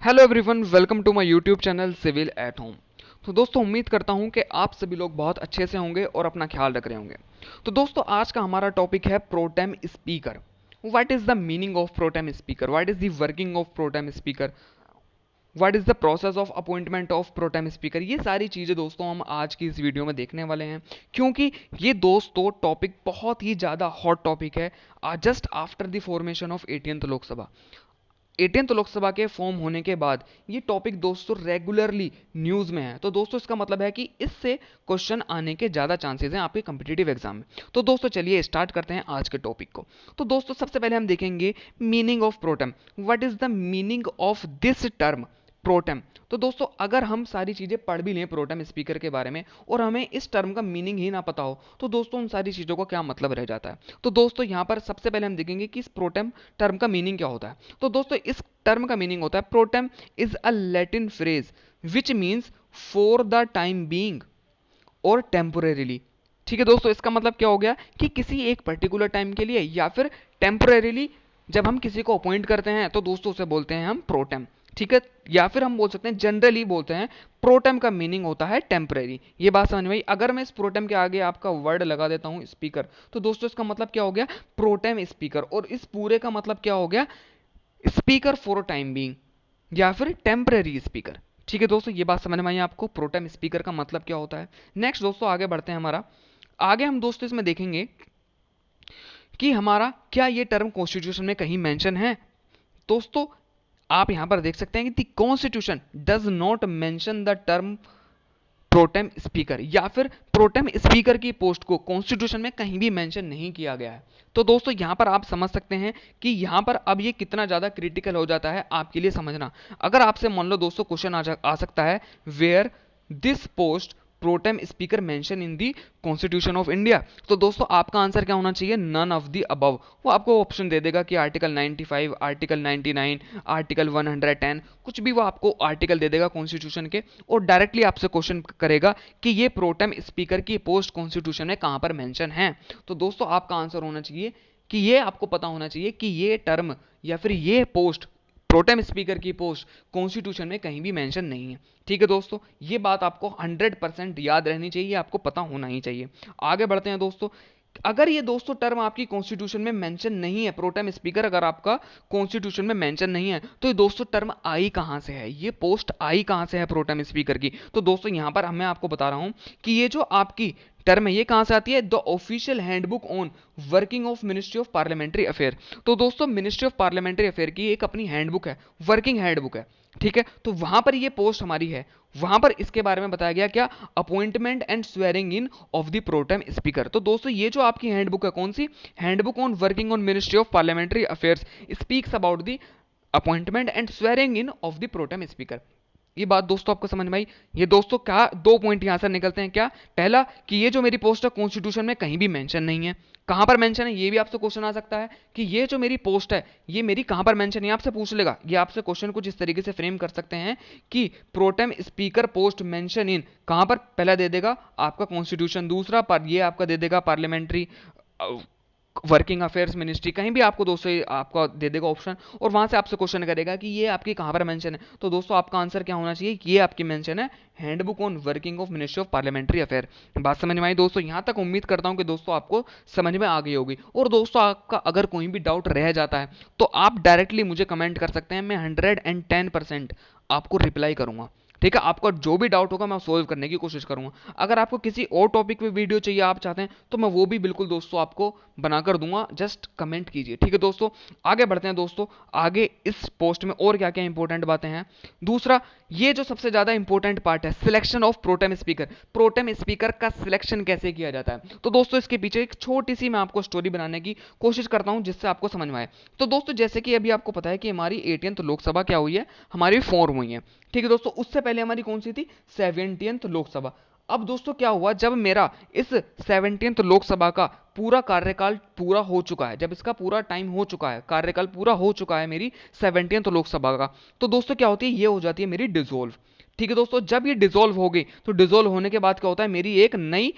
Hello everyone, welcome to my YouTube channel civil at home. तो दोस्तों, उम्मीद करता हूं कि आप सभी लोग बहुत अच्छे से होंगे और अपना ख्याल रख रहे होंगे। तो दोस्तों, आज का हमारा टॉपिक है pro tem speaker. What is the meaning of pro tem speaker, what is the working of pro tem speaker, what is the process of appointment of pro tem speaker. ये सारी चीज़ें दोस्तों हम आज की इस वीडियो में देखने वाले हैं, क्योंकि ये दोस्तों टॉपिक बहुत ही ज़्यादा हॉट टॉपिक है just after the formation of 18th Lok Sabha. 18th Lok Sabha के फॉर्म होने के बाद ये टॉपिक दोस्तों रेगुलरली न्यूज़ में है। तो दोस्तों, इसका मतलब है कि इससे क्वेश्चन आने के ज़्यादा चांसेस हैं आपके कम्पिटिटिव एग्जाम में। तो दोस्तों, चलिए स्टार्ट करते हैं आज के टॉपिक को। तो दोस्तों, सबसे पहले हम देखेंगे meaning of pro tem. What is the meaning of this term pro tem. तो दोस्तों, अगर हम सारी चीज़ें पढ़ भी लें प्रोटेम स्पीकर के बारे में और हमें इस टर्म का मीनिंग ही ना पता हो, तो दोस्तों उन सारी चीज़ों का क्या मतलब रह जाता है। तो दोस्तों, यहाँ पर सबसे पहले हम देखेंगे कि इस प्रोटेम टर्म का मीनिंग क्या होता है। तो दोस्तों, इस टर्म का मीनिंग होता है pro tem is a Latin phrase which means for the time being और टेम्पोरेरीली। ठीक है दोस्तों, इसका मतलब क्या हो गया कि किसी एक पर्टिकुलर टाइम के लिए या फिर टेम्पोरेरीली जब हम किसी को अपॉइंट करते हैं तो दोस्तों उसे बोलते हैं हम प्रोटेम। ठीक है, या फिर हम बोल सकते हैं जनरली बोलते हैं प्रोटेम का मीनिंग होता है टेम्परेरी। ये बात समझ में आई। अगर मैं इस प्रोटेम के आगे आपका वर्ड लगा देता हूं स्पीकर, तो दोस्तों इसका मतलब क्या हो गया प्रोटेम स्पीकर, और इस पूरे का मतलब क्या हो गया स्पीकर फॉर टाइम बीइंग या फिर टेम्परेरी स्पीकर। ठीक है दोस्तों, ये बात समझ में आई आपको प्रोटेम स्पीकर का मतलब क्या होता है। नेक्स्ट दोस्तों, आगे बढ़ते हैं हमारा। आगे हम दोस्तों इसमें देखेंगे कि हमारा क्या ये टर्म कॉन्स्टिट्यूशन में कहीं मेंशन है। दोस्तों, आप यहां पर देख सकते हैं कि the constitution does not mention the term pro tem speaker, या फिर प्रोटेम स्पीकर की पोस्ट को कॉन्स्टिट्यूशन में कहीं भी मेंशन नहीं किया गया है। तो दोस्तों, यहां पर आप समझ सकते हैं कि यहां पर अब ये कितना ज्यादा क्रिटिकल हो जाता है आपके लिए समझना। अगर आपसे मान लो दोस्तों क्वेश्चन आ सकता है where this post pro tem speaker mention in the constitution of India, तो दोस्तों आपका आंसर क्या होना चाहिए नन ऑफ दी अबव। वो आपको ऑप्शन दे देगा कि आर्टिकल 95, आर्टिकल 99, आर्टिकल 110, कुछ भी वो आपको आर्टिकल दे देगा कॉन्स्टिट्यूशन के, और डायरेक्टली आपसे क्वेश्चन करेगा कि ये प्रोटेम स्पीकर की पोस्ट कॉन्स्टिट्यूशन में कहां पर मेंशन है। तो दोस्तों आपका आंसर होना चाहिए कि ये आपको पता होना चाहिए कि ये टर्म या फिर ये पोस्ट प्रोटेम स्पीकर की पोस्ट कॉन्स्टिट्यूशन में कहीं भी मेंशन नहीं है। ठीक है दोस्तों, ये बात आपको 100% याद रहनी चाहिए, आपको पता होना ही चाहिए। आगे बढ़ते हैं दोस्तों। अगर ये दोस्तों टर्म आपकी कॉन्स्टिट्यूशन में मेंशन नहीं है, प्रोटेम स्पीकर अगर आपका कॉन्स्टिट्यूशन में मेंशन नहीं है, तो ये दोस्तों टर्म आई कहां से है, ये पोस्ट आई कहां से है प्रोटेम स्पीकर की। तो दोस्तों यहां पर मैं आपको बता रहा हूं कि ये जो आपकी टर्म है ये कहां से आती है the official handbook on working of ministry of parliamentary affair. तो दोस्तों मिनिस्ट्री ऑफ पार्लियामेंट्री अफेयर की एक अपनी हैंडबुक है, वर्किंग हैंडबुक है। ठीक है, तो वहां पर ये पोस्ट हमारी है, वहां पर इसके बारे में बताया गया क्या appointment and swearing in of the pro tem speaker. तो दोस्तों ये जो आपकी हैंडबुक है, कौन सी handbook on working on ministry of parliamentary affairs, speaks about the appointment and swearing in of the pro tem speaker. ये बात दोस्तों आपको समझ में आई। ये दोस्तों क्या दो पॉइंट यहां से निकलते हैं, क्या पहला कि ये जो मेरी पोस्ट है कॉन्स्टिट्यूशन में कहीं भी मेंशन नहीं है। कहां पर मेंशन है ये भी आपसे क्वेश्चन आ सकता है कि ये जो मेरी पोस्ट है ये मेरी कहां पर मेंशन है, आपसे पूछ लेगा। ये आपसे क्वेश्चन कुछ इस तरीके से फ्रेम कर सकते हैं कि pro tem speaker post mention in कहां पर, पहला दे देगा आपका कॉन्स्टिट्यूशन, दूसरा पर ये आपका दे देगा पार्लियामेंट्री वर्किंग अफेयर्स मिनिस्ट्री, कहीं भी आपको दोस्तों आपका दे देगा ऑप्शन, और वहां से आपसे क्वेश्चन करेगा कि ये आपकी कहां पर मेंशन है। तो दोस्तों आपका आंसर क्या होना चाहिए, ये आपकी मेंशन है handbook on working of ministry of parliamentary affair. बात समझ में आई दोस्तों, यहां तक उम्मीद करता हूं कि दोस्तों आपको समझ में आ गई होगी। और दोस्तों आपका अगर कोई भी डाउट रह जाता है तो आप डायरेक्टली मुझे कमेंट कर सकते हैं, मैं 110% आपको रिप्लाई करूंगा। ठीक है, आपका जो भी डाउट होगा मैं सोल्व करने की कोशिश करूंगा। अगर आपको किसी और टॉपिक पे वीडियो चाहिए आप चाहते हैं तो मैं वो भी बिल्कुल दोस्तों आपको बनाकर दूंगा, जस्ट कमेंट कीजिए। ठीक है दोस्तों, आगे बढ़ते हैं दोस्तों। आगे इस पोस्ट में और क्या क्या इंपॉर्टेंट बातें हैं। दूसरा, ये जो सबसे ज्यादा इंपॉर्टेंट पार्ट है selection of pro tem speaker, pro tem speaker का सिलेक्शन कैसे किया जाता है। तो दोस्तों इसके पीछे एक छोटी सी मैं आपको स्टोरी बनाने की कोशिश करता हूं जिससे आपको समझ में आए। तो दोस्तों जैसे कि अभी आपको पता है कि हमारी 18th लोकसभा क्या हुई है, हमारी फॉर्म हुई है। ठीक है दोस्तों, उससे पहले हमारी कौन सी थी 17th लोकसभा। अब दोस्तों क्या हुआ, जब मेरा इस 17th लोकसभा का पूरा कार्यकाल पूरा हो चुका है, जब इसका पूरा टाइम हो चुका है, कार्यकाल पूरा हो चुका है मेरी 17th लोकसभा का, तो दोस्तों क्या होती है, ये हो जाती है मेरी डिसॉल्व। ठीक है दोस्तों, जब ये डिसॉल्व हो गई तो डिसॉल्व होने के बाद क्या होता है, मेरी एक नई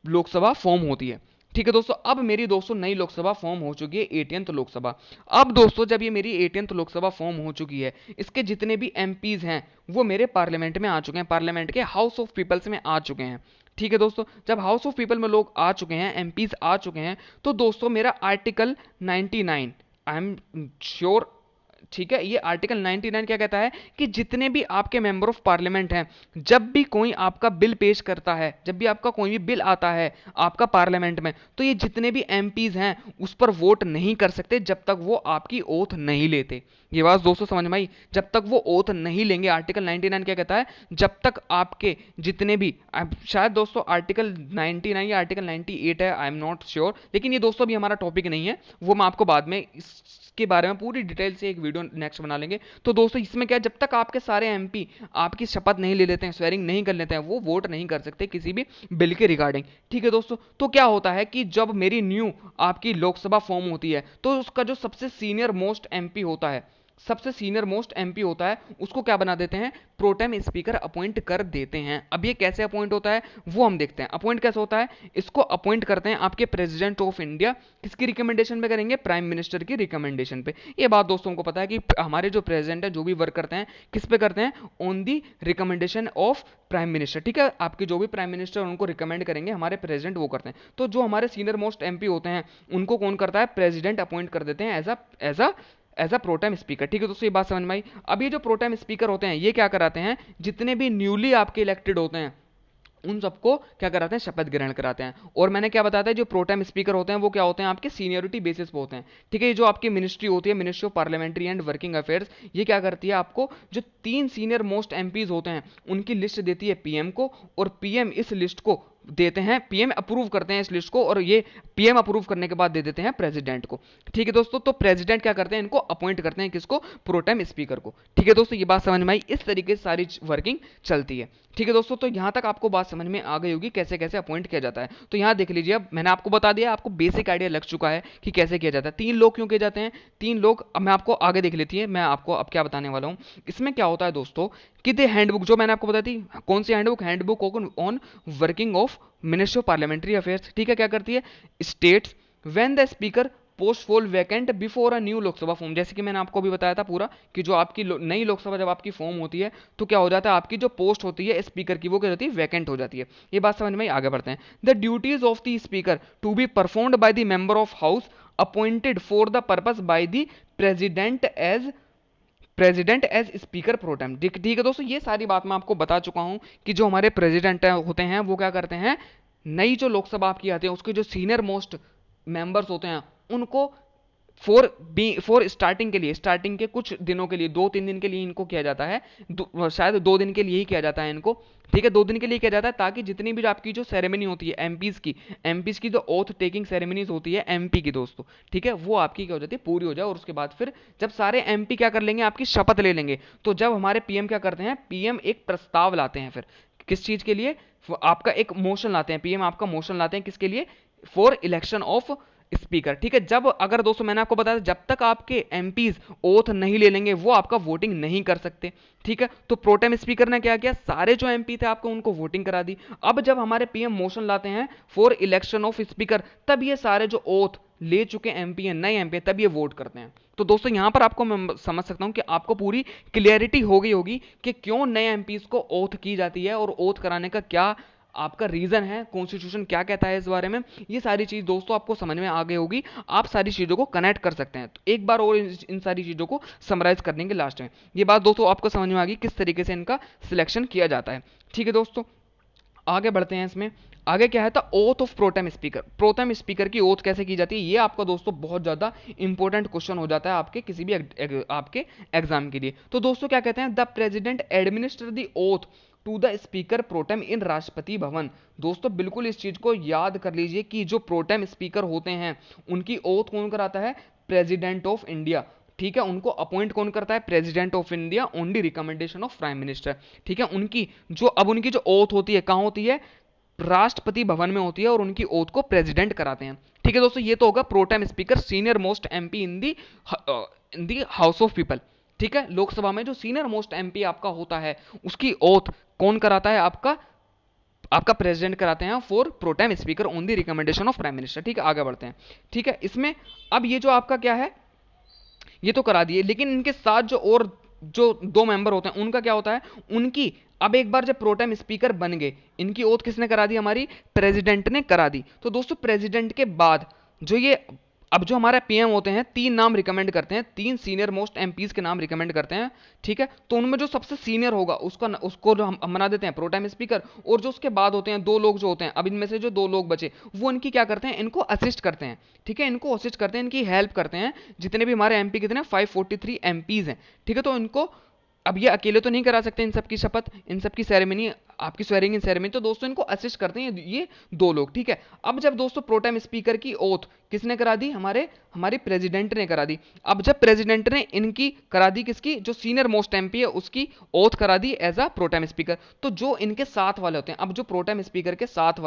लोकसभा फॉर्म होती है। ठीक है दोस्तों, अब मेरी दोस्तों नई लोकसभा फॉर्म हो चुकी है, 18th लोकसभा। अब दोस्तों जब ये मेरी 18th लोकसभा फॉर्म हो चुकी है, इसके जितने भी एमपीज हैं वो मेरे पार्लियामेंट में आ चुके हैं, पार्लियामेंट के हाउस ऑफ पीपल्स में आ चुके हैं। ठीक है दोस्तों, जब हाउस ऑफ पीपल में लोग आ चुके हैं, एमपीज आ चुके हैं, तो दोस्तों मेरा आर्टिकल 99, आई एम श्योर, ठीक है, ये आर्टिकल 99 क्या कहता है कि जितने भी आपके मेंबर ऑफ पार्लियामेंट हैं, जब भी कोई आपका बिल पेश करता है, जब भी आपका कोई भी बिल आता है आपका पार्लियामेंट में, तो ये जितने भी एमपीज हैं उस पर वोट नहीं कर सकते जब तक वो आपकी ओथ नहीं लेते। ये बात दोस्तों समझ में आई, जब तक वो ओथ नहीं लेंगे। आर्टिकल 99 क्या कहता है, जब तक आपके जितने भी, शायद दोस्तों आर्टिकल 99 या आर्टिकल 98 है, आई एम नॉट श्योर, लेकिन ये दोस्तों भी हमारा टॉपिक नहीं है, वो मैं आपको बाद में के बारे में पूरी डिटेल से एक वीडियो नेक्स्ट बना लेंगे। तो दोस्तों इसमें क्या है, जब तक आपके सारे एमपी आपकी शपथ नहीं ले लेते हैं, स्वेरिंग नहीं कर लेते हैं, वो वोट नहीं कर सकते किसी भी बिल के रिगार्डिंग। ठीक है दोस्तों, तो क्या होता है कि जब मेरी न्यू आपकी लोकसभा फॉर्म होती है, तो उसका जो सबसे सीनियर मोस्ट एमपी होता है, सबसे सीनियर मोस्ट एमपी होता है, उसको क्या बना देते हैं, प्रोटेम स्पीकर अपॉइंट कर देते हैं। अब ये कैसे अपॉइंट होता है वो हम देखते हैं। अपॉइंट कैसे होता है, इसको अपॉइंट करते हैं आपके प्रेसिडेंट ऑफ इंडिया, किसकी रिकमेंडेशन पे करेंगे, प्राइम मिनिस्टर की रिकमेंडेशन पे। ये बात दोस्तों को पता है कि हमारे जो प्रेसिडेंट है जो भी वर्क करते हैं किस पे करते हैं, on the recommendation of prime minister. ठीक है, आपके जो भी प्राइम मिनिस्टर उनको रिकमेंड करेंगे, हमारे प्रेसिडेंट वो करते हैं। तो जो हमारे सीनियर मोस्ट एमपी होते हैं उनको कौन करता है, प्रेसिडेंट अपॉइंट कर देते हैं एज अ प्रोटेम स्पीकर। ठीक है दोस्तों, ये बात समझ में आई। अब ये जो प्रोटेम स्पीकर होते हैं ये क्या कराते हैं, जितने भी न्यूली आपके इलेक्टेड होते हैं उन सबको क्या कराते हैं, शपथ ग्रहण कराते हैं। और मैंने क्या बताया था, जो प्रोटेम स्पीकर होते हैं वो क्या होते हैं, आपके सीनियरिटी बेसिस पे होते हैं। ठीक है, ये जो आपकी मिनिस्ट्री होती है, ministry of parliamentary and working affairs, ये क्या करती है, आपको जो 3 सीनियर मोस्ट एमपीज होते हैं उनकी लिस्ट देती है पीएम को, और पीएम इस लिस्ट को देते हैं, पीएम अप्रूव करते हैं इस लिस्ट को, और ये पीएम अप्रूव करने के बाद दे देते हैं प्रेसिडेंट को। ठीक है दोस्तों, तो प्रेसिडेंट क्या करते हैं, इनको अपॉइंट करते हैं, किसको, प्रोटेम स्पीकर को। ठीक है दोस्तों, ये बात समझ में आई, इस तरीके से सारी वर्किंग चलती है। ठीक है दोस्तों, तो यहां तक आपको बात समझ में आ गई होगी कैसे कैसे अपॉइंट किया जाता है। तो यहां देख लीजिए, अब मैंने आपको बता दिया, आपको बेसिक आइडिया लग चुका है कि कैसे किया जाता है। 3 लोग क्यों किए जाते हैं, 3 लोग, अब मैं आपको आगे देख लेती है, मैं आपको अब क्या बताने वाला हूं। इसमें क्या होता है दोस्तों कि द हैंडबुक जो मैंने आपको बताई थी, कौन सी handbook, handbook on working of ministry of parliamentary affairs. ठीक है, क्या करती है, states when the speaker post fall vacant before a new Lok Sabha form. जैसे कि मैंने आपको अभी बताया था पूरा कि जो आपकी नई लोकसभा जब आपकी फॉर्म होती है तो क्या हो जाता है, आपकी जो पोस्ट होती है स्पीकर की वो क्या होती है, वैकेंट हो जाती है। ये बात समझ में, आगे बढ़ते हैं। The duties of the speaker to be performed by the member of house appointed for the purpose by the president as speaker pro tem. ठीक है दोस्तों, ये सारी बात मैं आपको बता चुका हूं कि जो हमारे प्रेसिडेंट होते हैं वो क्या करते हैं, नई जो लोकसभा आपकी आती है उसके जो सीनियर मोस्ट मेंबर्स होते हैं उनको फॉर स्टार्टिंग के लिए, स्टार्टिंग के कुछ दिनों के लिए, 2-3 दिन के लिए इनको किया जाता है, शायद 2 दिन के लिए ही किया जाता है इनको। ठीक है, 2 दिन के लिए किया जाता है, ताकि जितनी भी आपकी जो सेरेमनी होती है एमपीज की जो ओथ टेकिंग सेरेमनीज होती है एमपी की दोस्तों, ठीक है, वो आपकी क्या हो जाती है, पूरी हो जाए। और उसके बाद फिर जब सारे एमपी क्या कर लेंगे, आपकी शपथ ले लेंगे, तो जब हमारे पीएम क्या करते हैं, पीएम एक प्रस्ताव लाते हैं, फिर किस चीज के लिए, आपका एक मोशन लाते हैं, पीएम आपका मोशन लाते हैं, किसके लिए, फॉर इलेक्शन ऑफ स्पीकर। ठीक है, जब अगर दोस्तों मैंने आपको बताया जब तक आपके एमपीज ओथ नहीं ले लेंगे वो आपका वोटिंग नहीं कर सकते। ठीक है, तो प्रोटेम स्पीकर ने क्या किया, सारे जो एमपी थे आपको उनको वोटिंग करा दी। अब जब हमारे पीएम मोशन लाते हैं फॉर इलेक्शन ऑफ स्पीकर, तब ये सारे जो ओथ ले चुके एमपी हैं, नए एमपी, तब ये वोट करते हैं। तो दोस्तों यहां पर आपको मैं समझ सकता हूं कि आपको पूरी क्लियरिटी हो गई होगी कि क्यों नए एमपीज को ओथ की जाती है और ओथ कराने का क्या आपका रीजन है, कॉन्स्टिट्यूशन क्या कहता है इस बारे में। ये सारी चीज दोस्तों आपको समझ में आ गई होगी, आप सारी चीजों को कनेक्ट कर सकते हैं। तो एक बार और इन सारी चीजों को समराइज कर देंगे लास्ट में। ये बात दोस्तों आपको समझ में आ गई किस तरीके से इनका सिलेक्शन किया जाता है। ठीक है दोस्तों, आगे बढ़ते हैं। इसमें आगे क्या है, oath of pro tem speaker. Pro tem speaker की ओथ कैसे की जाती है, ये आपका दोस्तों बहुत ज्यादा इंपॉर्टेंट क्वेश्चन हो जाता है आपके किसी भी आपके एग्जाम के लिए। तो दोस्तों क्या कहते हैं, the president administer the oath to the speaker pro tem in Rashtrapati Bhavan. दोस्तों बिल्कुल इस चीज को याद कर लीजिए कि जो प्रोटेम स्पीकर होते हैं उनकी ओथ कौन कराता है, प्रेसिडेंट ऑफ इंडिया। ठीक है, उनको अपॉइंट कौन करता है, president of India on the recommendation of prime minister. ठीक है, उनकी जो ओथ होती है कहां होती है, राष्ट्रपति भवन में होती है, और उनकी ओथ को प्रेसिडेंट कराते हैं। ठीक है दोस्तों, ये तो होगा pro tem speaker, senior most MP in the house of people. ठीक है, लोकसभा में जो सीनियर मोस्ट एमपी आपका होता है उसकी ओथ कौन कराता है, आपका आपका प्रेसिडेंट कराते हैं for pro tem speaker on the recommendation of prime minister. ठीक है, आगे बढ़ते हैं। ठीक है, इसमें अब ये जो आपका क्या है, ये तो करा दिए, लेकिन इनके साथ जो दो मेंबर होते हैं उनका क्या होता है, उनकी अब एक बार जब प्रोटेम स्पीकर बन गए, इनकी ओथ किसने करा दी, हमारी प्रेसिडेंट ने करा दी। तो दोस्तों प्रेसिडेंट के बाद जो ये अब जो हमारे पीएम होते हैं, तीन नाम रिकमेंड करते हैं, तीन सीनियर मोस्ट एमपीज के नाम रिकमेंड करते हैं। ठीक है, तो उनमें जो सबसे सीनियर होगा उसको जो हम बना देते हैं प्रो टाइम स्पीकर, और जो उसके बाद होते हैं दो लोग जो होते हैं, अब इनमें से जो दो लोग बचे वो इनकी क्या करते हैं, इनको असिस्ट करते हैं। ठीक है, इनको असिस्ट करते हैं, इनकी हेल्प करते हैं। जितने भी हमारे एमपी कितने 543 एमपीज हैं। ठीक है, तो इनको अब ये अकेले तो नहीं करा सकते इन सबकी शपथ, इन सबकी सेरेमनी, आपकी स्वेरिंग इन सेरेमनी, तो दोस्तों इनको असिस्ट करते हैं ये दो लोग। ठीक है, अब जब दोस्तों प्रो टाइम स्पीकर की ओथ किसने करा दी, हमारी प्रेसिडेंट ने करा दी। अब जब प्रेसिडेंट ने इनकी करा दी, किसकी, जो सीनियर मोस्ट एमपी है उसकी ओथ करा दी as a pro tem speaker, तो जो इनके साथ वाले होते हैं, अब जो प्रो टाइम स्पीकर के साथ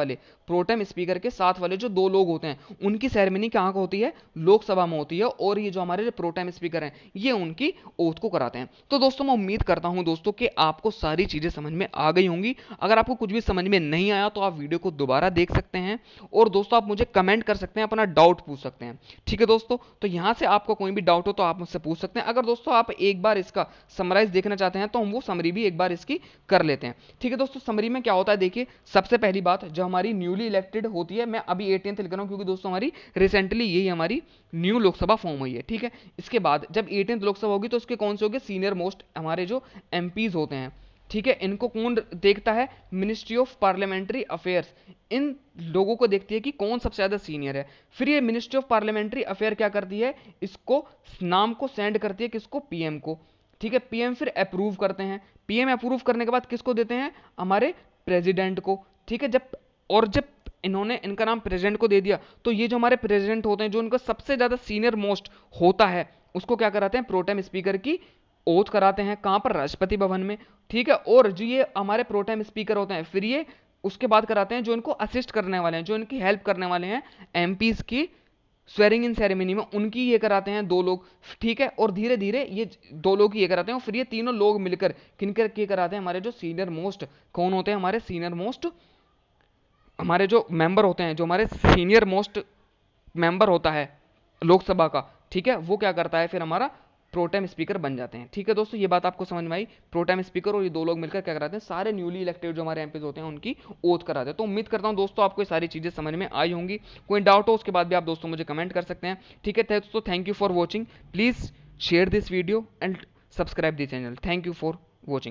वाले जो दो लोग होते हैं, उनकी सेरेमनी कहाँ होती है, लोकसभा में होती है, और ये जो हमारे प्रो टाइम स्पीकर हैं ये उनकी ओथ को कराते हैं। तो दोस्तों मैं उम्मीद करता हूं दोस्तों कि आपको सारी चीजें समझ में आ गई होंगी। अगर आपको कुछ भी समझ में नहीं आया तो आप वीडियो को दोबारा देख सकते हैं, और दोस्तों आप मुझे कमेंट कर सकते हैं, अपना डाउट पूछ सकते हैं। ठीक है दोस्तों, तो यहां से आपको कोई भी डाउट हो तो आप मुझसे पूछ सकते हैं। अगर दोस्तों आप एक बार इसका समराइज देखना चाहते हैं तो हम वो समरी भी एक बार इसकी कर लेते हैं। ठीक है दोस्तों, समरी में क्या होता है, देखिए सबसे पहली बात, जो हमारी न्यूली इलेक्टेड होती है, मैं अभी 18th लिख रहा हूं क्योंकि दोस्तों हमारी रिसेंटली यही हमारी न्यू लोकसभा फॉर्म हुई है। ठीक है, इसके बाद जब 18th लोकसभा होगी तो उसके कौन से होंगे, सीनियर मोस्ट हमारे जो एमपीज होते हैं। ठीक है, इनको कौन देखता है, ministry of parliamentary affairs in लोगों को देखती है कि कौन सबसे ज्यादा सीनियर है। फिर ये मिनिस्ट्री ऑफ पार्लियामेंट्री अफेयर क्या करती है, इसको नाम को सेंड करती है, किसको, पीएम को। ठीक है, पीएम फिर अप्रूव करते हैं, पीएम अप्रूव करने के बाद किसको देते हैं, हमारे प्रेसिडेंट को। ठीक है, जब इन्होंने इनका नाम प्रेसिडेंट को दे दिया तो ये जो हमारे प्रेसिडेंट होते हैं, जो इनका सबसे ज्यादा सीनियर मोस्ट होता है, उसको क्या कराते हैं, प्रोटेम स्पीकर की ओथ कराते हैं, कहां पर, राष्ट्रपति भवन में। ठीक है, और जो ये हमारे प्रोटेम स्पीकर होते हैं, फिर ये उसके बाद कराते हैं जो इनको असिस्ट करने वाले हैं, जो इनकी हेल्प करने वाले हैं एमपीज की स्वेरिंग इन सेरेमनी में, उनकी ये कराते हैं दो लोग। ठीक है, और धीरे धीरे ये दो लोग ये कराते हैं, और फिर ये तीनों लोग मिलकर किनकर के कराते हैं, हमारे जो सीनियर मोस्ट कौन होते हैं, हमारे सीनियर मोस्ट हमारे जो मेंबर होते हैं, जो हमारे सीनियर मोस्ट मेंबर होता है लोकसभा का। ठीक है, वो क्या करता है, फिर हमारा प्रोटेम स्पीकर बन जाते हैं। ठीक है दोस्तों, ये बात आपको समझ में आई, प्रोटेम स्पीकर और ये दो लोग मिलकर क्या कराते हैं, सारे न्यूली इलेक्टेड जो हमारे एमपीज होते हैं उनकी ओथ कराते हैं। तो उम्मीद करता हूं दोस्तों आपको ये सारी चीजें समझ में आई होंगी। कोई डाउट हो उसके बाद भी आप दोस्तों मुझे कमेंट कर सकते हैं। ठीक है दोस्तों, thank you for watching, please share this video and subscribe the channel. Thank you for watching.